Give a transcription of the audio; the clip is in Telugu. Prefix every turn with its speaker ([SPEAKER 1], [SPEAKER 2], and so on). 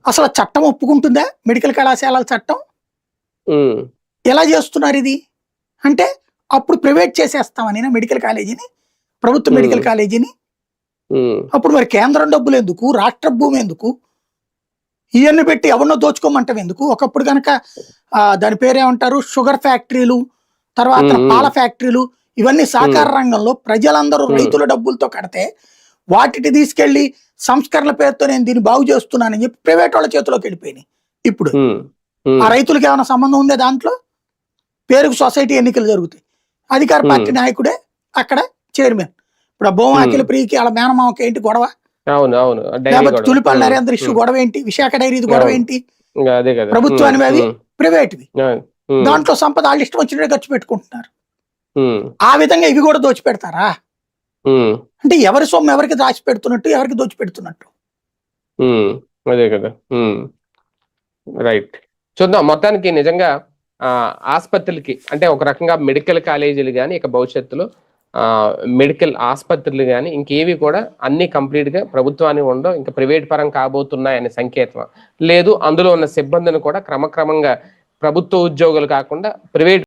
[SPEAKER 1] అసలు చట్టం ఒప్పుకుంటుందా మెడికల్ కళాశాలల చట్టం? ఎలా చేస్తున్నారు ఇది అంటే అప్పుడు ప్రైవేట్ చేసేస్తామని మెడికల్ కాలేజీని, ప్రభుత్వ మెడికల్ కాలేజీని. అప్పుడు మరి కేంద్రం డబ్బులు ఎందుకు, రాష్ట్ర భూమి ఎందుకు, ఇవన్నీ పెట్టి ఎవరినో దోచుకోమంటాం ఎందుకు? ఒకప్పుడు కనుక దాని పేరేమంటారు షుగర్ ఫ్యాక్టరీలు, తర్వాత పాల ఫ్యాక్టరీలు, ఇవన్నీ సహకార రంగంలో ప్రజలందరూ రైతుల డబ్బులతో కడితే వాటిని తీసుకెళ్లి సంస్కరణల పేరుతో నేను దీన్ని బాగు చేస్తున్నానని చెప్పి ప్రైవేట్ వాళ్ళ చేతిలోకి వెళ్ళిపోయినాయి. ఇప్పుడు ఆ రైతులకు ఏమైనా సంబంధం ఉందే దాంట్లో? పేరుకు సొసైటీ ఎన్నికలు జరుగుతాయి, అధికార పార్టీ నాయకుడే అక్కడ చైర్మన్. ఇప్పుడు ఆ భూమా అఖిల ప్రియకి వాళ్ళ మేనమామకి ఏంటి గొడవ? లేకపోతే తులిపాల నరేంద్ర ఇష్యూ గొడవ ఏంటి? విశాఖ డైరీది గొడవ ఏంటి? ప్రభుత్వానికి అవి ప్రైవేట్వి. దాంట్లో సంపద వాళ్ళు ఇష్టం వచ్చినట్టు ఖర్చు పెట్టుకుంటున్నారు. ఆ విధంగా ఇవి కూడా దోచిపెడతారా? అంటే ఎవరి సొమ్ము ఎవరికి దాచి పెడుతున్నట్టు, ఎవరికి దోచిపెడుతున్నట్టు?
[SPEAKER 2] అదే కదా. రైట్. చూద్దాం. మొత్తానికి నిజంగా ఆసుపత్రులకి అంటే ఒక రకంగా మెడికల్ కాలేజీలు కానీ ఇక భవిష్యత్తులో మెడికల్ ఆసుపత్రులు కానీ ఇంకేవి కూడా అన్ని కంప్లీట్ గా ప్రభుత్వానికి ఉండవు, ఇంకా ప్రైవేట్ పరం కాబోతున్నాయనే సంకేతం లేదు. అందులో ఉన్న సిబ్బందిని కూడా క్రమక్రమంగా ప్రభుత్వ ఉద్యోగులు కాకుండా ప్రైవేట్